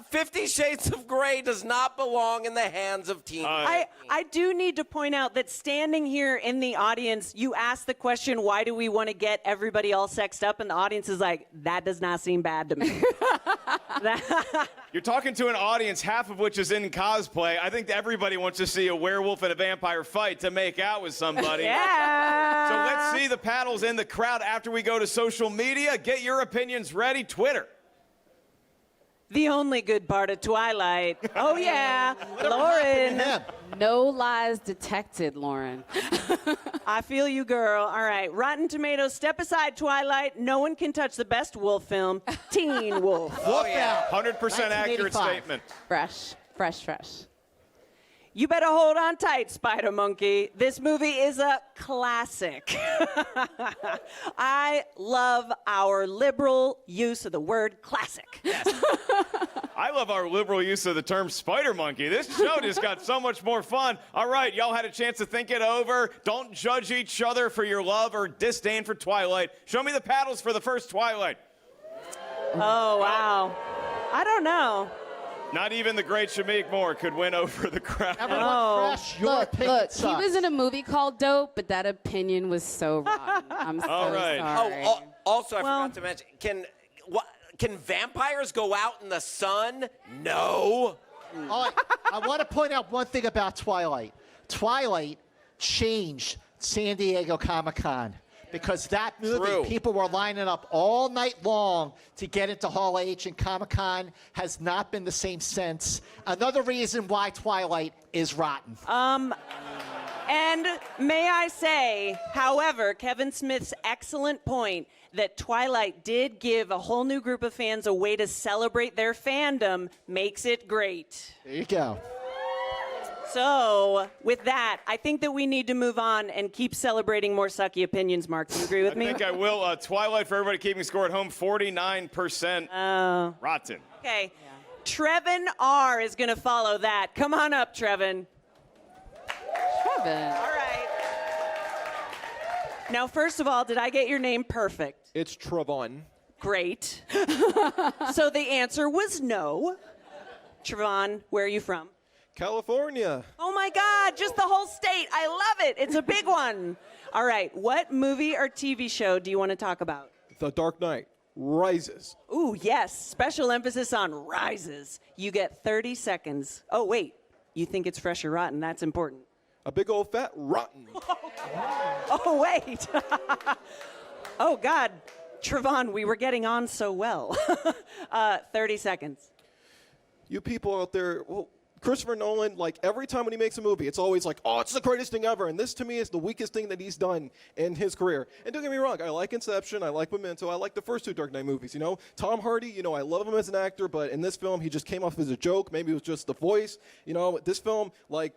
50 Shades of Grey does not belong in the hands of teens. I do need to point out that standing here in the audience, you asked the question, why do we want to get everybody all sexed up? And the audience is like, that does not seem bad to me. You're talking to an audience, half of which is in cosplay. I think everybody wants to see a werewolf and a vampire fight to make out with somebody. Yeah. So let's see the paddles in the crowd after we go to social media. Get your opinions ready. Twitter. The only good part of Twilight. Oh, yeah. Lauren. No lies detected, Lauren. I feel you, girl. All right. Rotten Tomatoes, step aside, Twilight. No one can touch the best wolf film, Teen Wolf. Oh, yeah. 100% accurate statement. Fresh. You better hold on tight, Spider Monkey. This movie is a classic. I love our liberal use of the word classic. I love our liberal use of the term spider monkey. This show just got so much more fun. All right, y'all had a chance to think it over. Don't judge each other for your love or disdain for Twilight. Show me the paddles for the first Twilight. Oh, wow. I don't know. Not even the great Shamik Moore could win over the crowd. Look, he was in a movie called Dope, but that opinion was so rotten. I'm so sorry. Oh, also, I forgot to mention, can vampires go out in the sun? No. I want to point out one thing about Twilight. Twilight changed San Diego Comic-Con. Because that movie, people were lining up all night long to get into Hall H, and Comic-Con has not been the same since. Another reason why Twilight is rotten. And may I say, however, Kevin Smith's excellent point that Twilight did give a whole new group of fans a way to celebrate their fandom makes it great. There you go. So, with that, I think that we need to move on and keep celebrating more sucky opinions, Mark. Do you agree with me? I think I will. Twilight, for everybody keeping score at home, 49% rotten. Okay. Trevin R. is going to follow that. Come on up, Trevin. Trevin. All right. Now, first of all, did I get your name perfect? It's Trevon. Great. So the answer was no. Trevon, where are you from? California. Oh my God, just the whole state. I love it. It's a big one. All right, what movie or TV show do you want to talk about? The Dark Knight Rises. Ooh, yes. Special emphasis on rises. You get 30 seconds. Oh, wait. You think it's fresh or rotten? That's important. A big old fat rotten. Oh, wait. Oh, God. Trevon, we were getting on so well. 30 seconds. You people out there, well, Christopher Nolan, like every time when he makes a movie, it's always like, oh, it's the greatest thing ever. And this to me is the weakest thing that he's done in his career. And don't get me wrong, I like Inception, I like Memento, I like the first two Dark Knight movies. You know, Tom Hardy, you know, I love him as an actor, but in this film, he just came off as a joke. Maybe it was just the voice. You know, this film, like,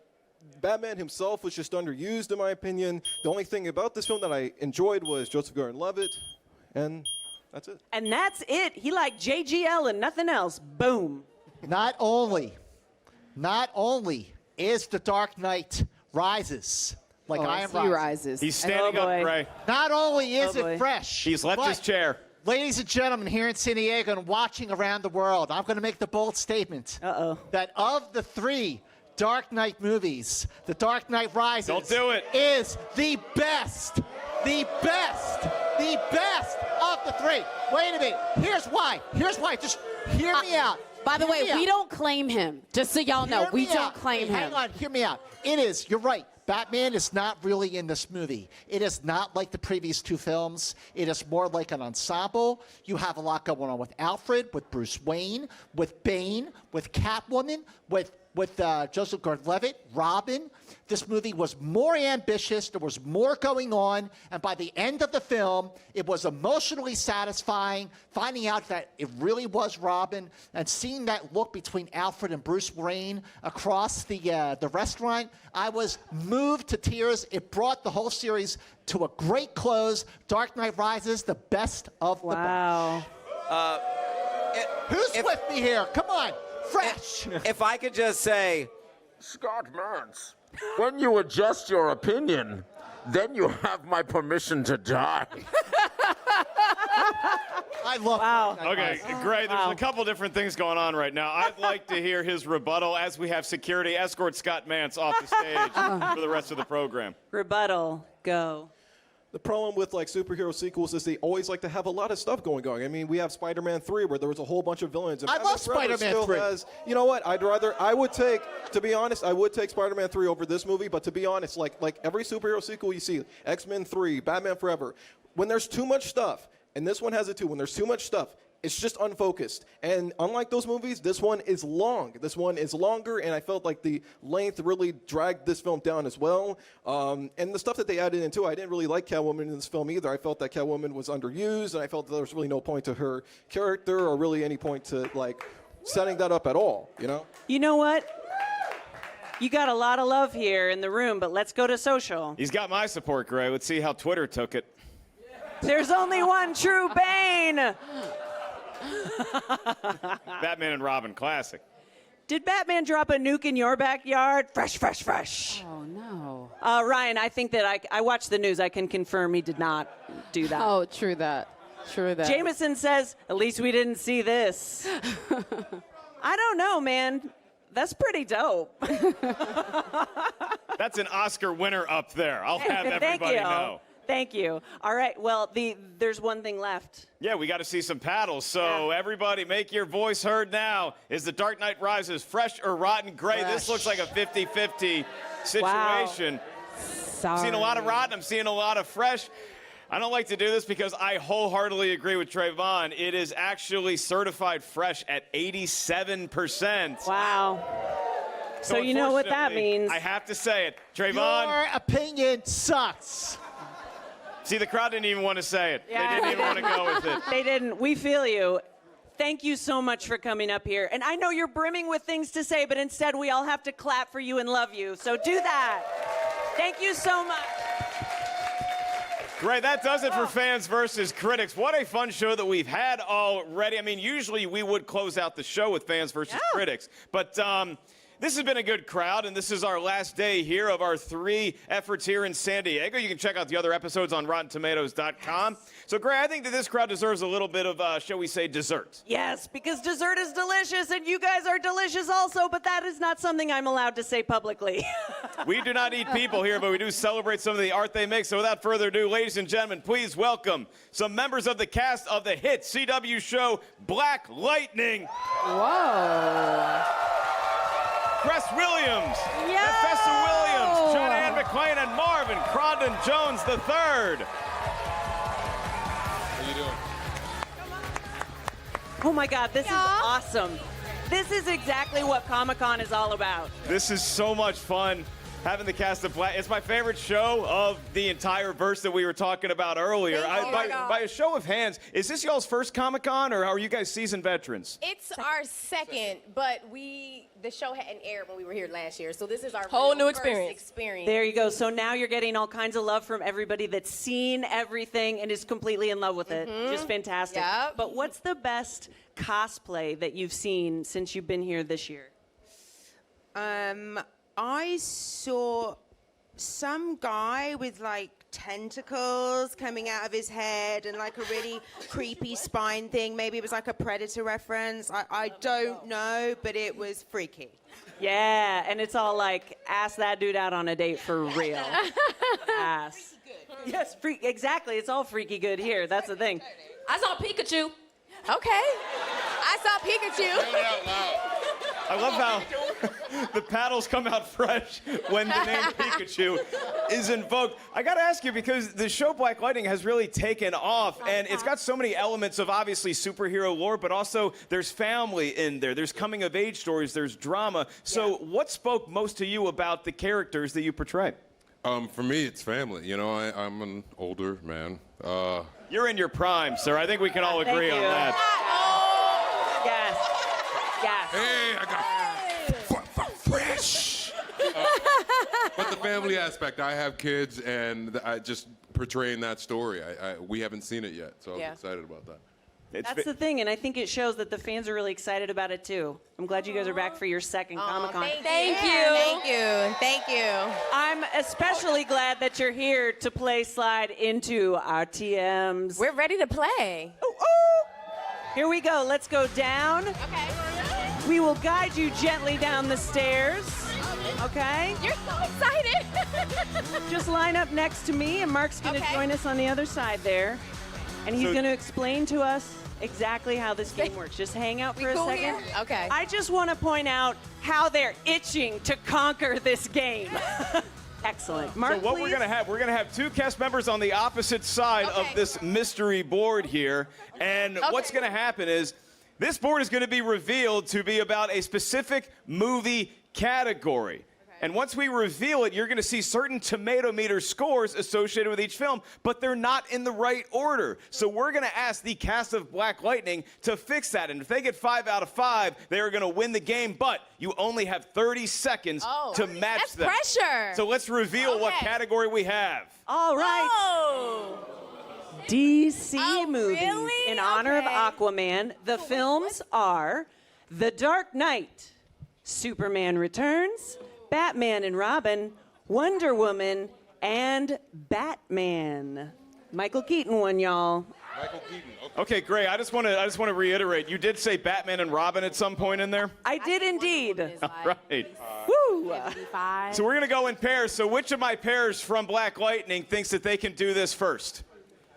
Batman himself was just underused, in my opinion. The only thing about this film that I enjoyed was Joseph Gordon-Levitt, and that's it. And that's it. He liked JGL and nothing else. Boom. Not only is The Dark Knight Rises like I am rises. He's standing up, Grae. Not only is it fresh. He's left his chair. Ladies and gentlemen, here in San Diego and watching around the world, I'm going to make the bold statement that of the three Dark Knight movies, The Dark Knight Rises Don't do it. is the best of the three. Wait a minute. Here's why. Just hear me out. By the way, we don't claim him. Just so y'all know, we don't claim him. Hang on, hear me out. You're right. Batman is not really in this movie. It is not like the previous two films. It is more like an ensemble. You have a lot going on with Alfred, with Bruce Wayne, with Bane, with Catwoman, with Joseph Gordon-Levitt, Robin. This movie was more ambitious. There was more going on. And by the end of the film, it was emotionally satisfying, finding out that it really was Robin and seeing that look between Alfred and Bruce Wayne across the restaurant. I was moved to tears. It brought the whole series to a great close. Dark Knight Rises, the best of the bunch. Who's with me here? Come on. Fresh. If I could just say, Scott Mantz, when you adjust your opinion, then you have my permission to die. I love Okay, Grae, there's a couple different things going on right now. I'd like to hear his rebuttal as we have security escort Scott Mantz off the stage for the rest of the program. Rebuttal. Go. The problem with like superhero sequels is they always like to have a lot of stuff going on. I mean, we have Spider-Man 3 where there was a whole bunch of villains. And I love Spider-Man 3. You know what? To be honest, I would take Spider-Man 3 over this movie. But to be honest, like every superhero sequel you see, X-Men 3, Batman Forever, when there's too much stuff, and this one has it too, when there's too much stuff, it's just unfocused. And unlike those movies, this one is long. This one is longer, and I felt like the length really dragged this film down as well. And the stuff that they added into, I didn't really like Catwoman in this film either. I felt that Catwoman was underused, and I felt that there was really no point to her character or really any point to, like, setting that up at all, you know? You know what? You got a lot of love here in the room, but let's go to social. He's got my support, Grae. Let's see how Twitter took it. There's only one true Bane. Batman and Robin, classic. Did Batman drop a nuke in your backyard? Fresh, fresh, fresh. Oh, no. Ryan, I think that I watched the news. I can confirm he did not do that. Oh, true that. True that. Jameson says, at least we didn't see this. I don't know, man. That's pretty dope. That's an Oscar winner up there. I'll have everybody know. Thank you. All right, well, there's one thing left. Yeah, we got to see some paddles. So everybody make your voice heard now. Is The Dark Knight Rises fresh or rotten? Grae, this looks like a 50-50 situation. Wow. Sorry. I'm seeing a lot of rotten. I'm seeing a lot of fresh. I don't like to do this because I wholeheartedly agree with Trayvon. It is actually certified fresh at 87%. Wow. So you know what that means. I have to say it. Trayvon. Your opinion sucks. See, the crowd didn't even want to say it. Yeah, they didn't even want to go with it. They didn't. We feel you. Thank you so much for coming up here. And I know you're brimming with things to say, but instead we all have to clap for you and love you. So do that. Thank you so much. Grae, that does it for Fans versus Critics. What a fun show that we've had already. I mean, usually we would close out the show with Fans versus Critics, but this has been a good crowd, and this is our last day here of our 3 efforts here in San Diego. You can check out the other episodes on RottenTomatoes.com. So, Grae, I think that this crowd deserves a little bit of, shall we say, dessert. Yes, because dessert is delicious, and you guys are delicious also, but that is not something I'm allowed to say publicly. We do not eat people here, but we do celebrate some of the art they make. So without further ado, ladies and gentlemen, please welcome some members of the cast of the hit CW show Black Lightning. Whoa. Cress Williams, Professor Williams, John Ann McClain, and Marvin Crondon Jones III. How you doing? Oh my God, this is awesome. This is exactly what Comic-Con is all about. This is so much fun. Having the cast of Black, it's my favorite show of the entire verse that we were talking about earlier. By a show of hands, is this y'all's first Comic-Con, or are you guys seasoned veterans? It's our second, but the show hadn't aired when we were here last year, so this is our Whole new first experience. There you go. So now you're getting all kinds of love from everybody that's seen everything and is completely in love with it. Just fantastic. Yep. But what's the best cosplay that you've seen since you've been here this year? I saw some guy with like tentacles coming out of his head and like a really creepy spine thing. Maybe it was like a Predator reference. I don't know, but it was freaky. Yeah, and it's all like, ask that dude out on a date for real. Ass. Yes, exactly. It's all freaky good here. That's the thing. I saw Pikachu. Okay. I saw Pikachu. I love how the paddles come out fresh when the name Pikachu is invoked. I got to ask you, because the show Black Lightning has really taken off, and it's got so many elements of obviously superhero lore, but also there's family in there. There's coming-of-age stories. There's drama. So what spoke most to you about the characters that you portray? For me, it's family. You know, I'm an older man. You're in your prime, sir. I think we can all agree on that. Yes. Yes. Hey, I got fresh. But the family aspect, I have kids, and I just portraying that story. We haven't seen it yet, so I'm excited about that. That's the thing, and I think it shows that the fans are really excited about it too. I'm glad you guys are back for your second Comic-Con. Thank you. I'm especially glad that you're here to play slide into RTMs. We're ready to play. Here we go. Let's go down. Okay. We will guide you gently down the stairs. Okay? You're so excited. Just line up next to me, and Mark's going to join us on the other side there. And he's going to explain to us exactly how this game works. Just hang out for a second. Here? Okay. I just want to point out how they're itching to conquer this game. Excellent. Mark, so what we're going to have 2 cast members on the opposite side of this mystery board here. And what's going to happen is this board is going to be revealed to be about a specific movie category. And once we reveal it, you're going to see certain Tomatometer scores associated with each film, but they're not in the right order. So we're going to ask the cast of Black Lightning to fix that. And if they get 5 out of 5, they are going to win the game, but you only have 30 seconds to match them. That's pressure. So let's reveal what category we have. All right. Oh. DC movies really? in honor of Okay. Aquaman. The films are The Dark Knight, Superman Returns, Batman and Robin, Wonder Woman, and Batman. Michael Keaton won, y'all. Michael Keaton. Okay, Grae, I just want to reiterate. You did say Batman and Robin at some point in there? I did indeed. All right. Woo! So we're going to go in pairs. So which of my pairs from Black Lightning thinks that they can do this first?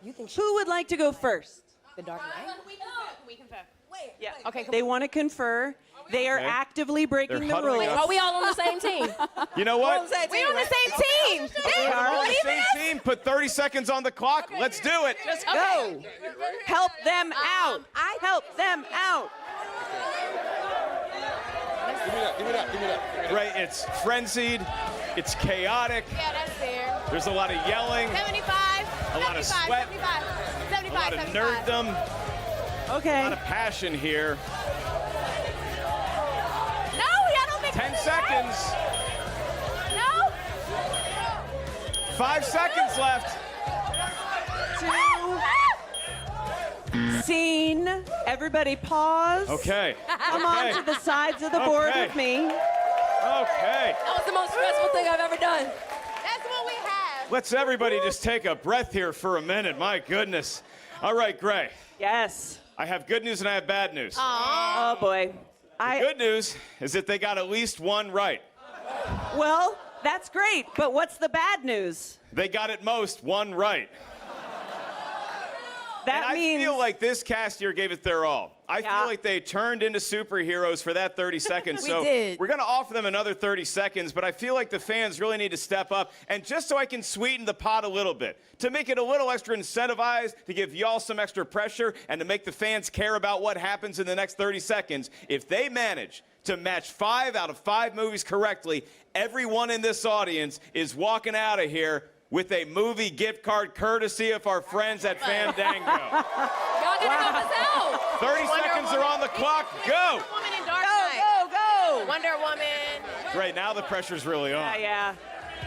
Who would like to go first? The Dark Knight? We confer. Wait. Yeah. Okay. They want to confer. They are Okay. actively breaking They're the huddling rules. up. Are we all on the same team? You know what? We're on the same team. We're on the same team. Put 30 seconds on the clock. Let's do it. Just go. Help them out. Help them out. Give me that. Right, it's frenzied. It's chaotic. Yeah, that's fair. There's a lot of yelling. 75. A lot of sweat. 75. A lot of 75. nerddom. A Okay. lot of passion here. No, I don't think 10 seconds. No. 5 seconds left. Scene. Everybody pause. Okay. Come on to the sides of the board Okay. with me. Okay. That was the most stressful thing I've ever done. That's what we have. Let's everybody just take a breath here for a minute. My goodness. All right, Grae. Yes. I have good news and I have bad news. Oh boy. The good news is that they got at least one right. Well, that's great, but what's the bad news? They got at most one right. That and means I feel like this cast here gave it their all. I feel like they turned into superheroes for that 30 seconds. We So did. we're going to offer them another 30 seconds, but I feel like the fans really need to step up. And just so I can sweeten the pot a little bit, to make it a little extra incentivized, to give y'all some extra pressure, and to make the fans care about what happens in the next 30 seconds, if they manage to match 5 out of 5 movies correctly, everyone in this audience is walking out of here with a movie gift card courtesy of our friends at Fandango. Y'all gonna help us out. 30 seconds are on the clock. Go! Woman in Dark Knight. Go! Wonder Woman. Great, now the pressure's really on. Yeah.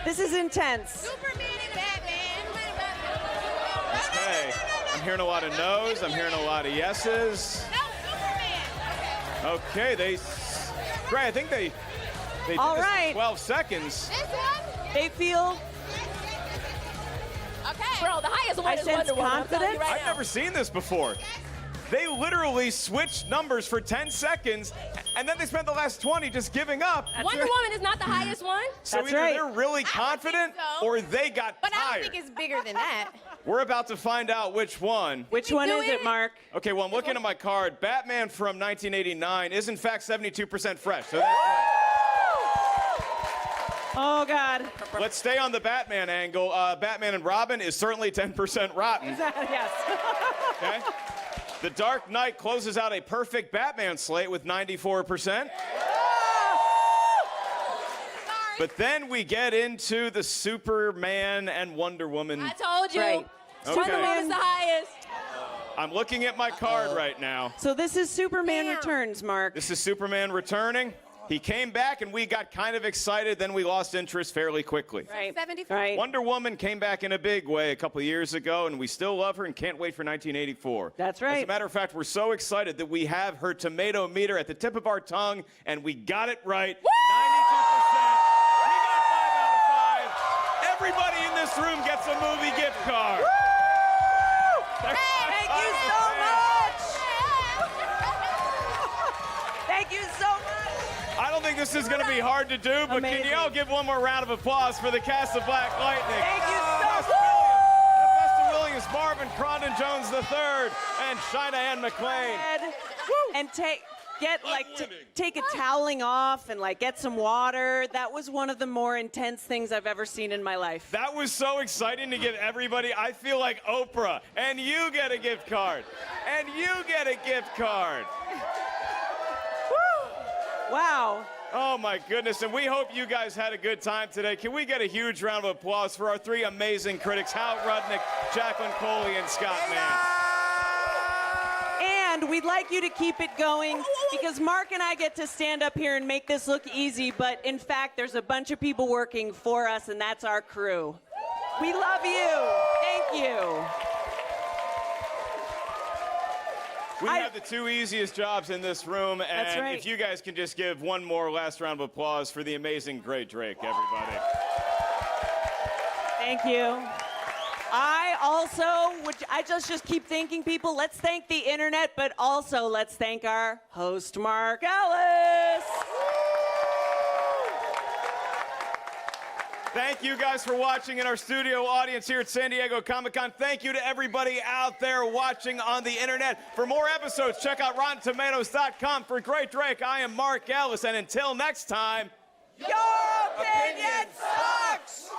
This is intense. Superman and Batman. Okay, I'm hearing a lot of no's. I'm hearing a lot of yeses. No, Superman. Okay, Grae, I think they did All this in right. 12 seconds. This one. They feel Okay. Bro, the highest one I is sense Wonder Woman. I'm telling you confidence. right I've now. never seen this before. They literally switched numbers for 10 seconds, and then they spent the last 20 just giving up. Wonder Woman is not the highest one. So That's either right. they're really confident so. or they got But I tired. don't think it's bigger than that. We're about to find out which one. Which one is it, Mark? Okay, well, I'm looking at my card. Batman from 1989 is, in fact, 72% fresh. So that's Oh God. right. Let's stay on the Batman angle. Batman and Robin is certainly 10% rotten. Yes. Okay? The Dark Knight closes out a perfect Batman slate with 94%. But then we get into the Superman and Wonder Woman. I told you. Right. Okay. Wonder Woman's the highest. I'm looking at my card right now. So this is Superman Returns, Mark. This is Superman returning. He came back and we got kind of excited, then we lost interest fairly quickly. Right. 75. Right. Wonder Woman came back in a big way a couple of years ago, and we still love her and can't wait for 1984. That's right. As a matter of fact, we're so excited that we have her tomato meter at the tip of our tongue, and we got it right. 92%. We got 5 out of 5. Everybody in this room gets a movie gift card. Thank you so much. Thank you so much. I don't think this is going to be hard to do, but Amazing. can you all give one more round of applause for the cast of Black Lightning? Thank you Hester so much. Williams, Marvin Crondon Jones III, and Cheyenne McLean. And take a toweling off and get some water. That was one of the more intense things I've ever seen in my life. That was so exciting to give everybody. I feel like Oprah, and you get a gift card, and you get a gift card. Wow. Oh my goodness, and we hope you guys had a good time today. Can we get a huge round of applause for our three amazing critics, Hal Rudnick, Jacqueline Coley, and Scott Mantz. And we'd like you to keep it going because Mark and I get to stand up here and make this look easy, but in fact, there's a bunch of people working for us, and that's our crew. We love you. Thank you. We have the two easiest jobs in this room, and That's right. if you guys can just give one more last round of applause for the amazing Grae Drake, everybody. Thank you. I just keep thanking people. Let's thank the internet, but also let's thank our host, Mark Ellis. Thank you guys for watching in our studio audience here at San Diego Comic-Con. Thank you to everybody out there watching on the internet. For more episodes, check out RottenTomatoes.com. For Grae Drake, I am Mark Ellis, and until next time, your opinion sucks!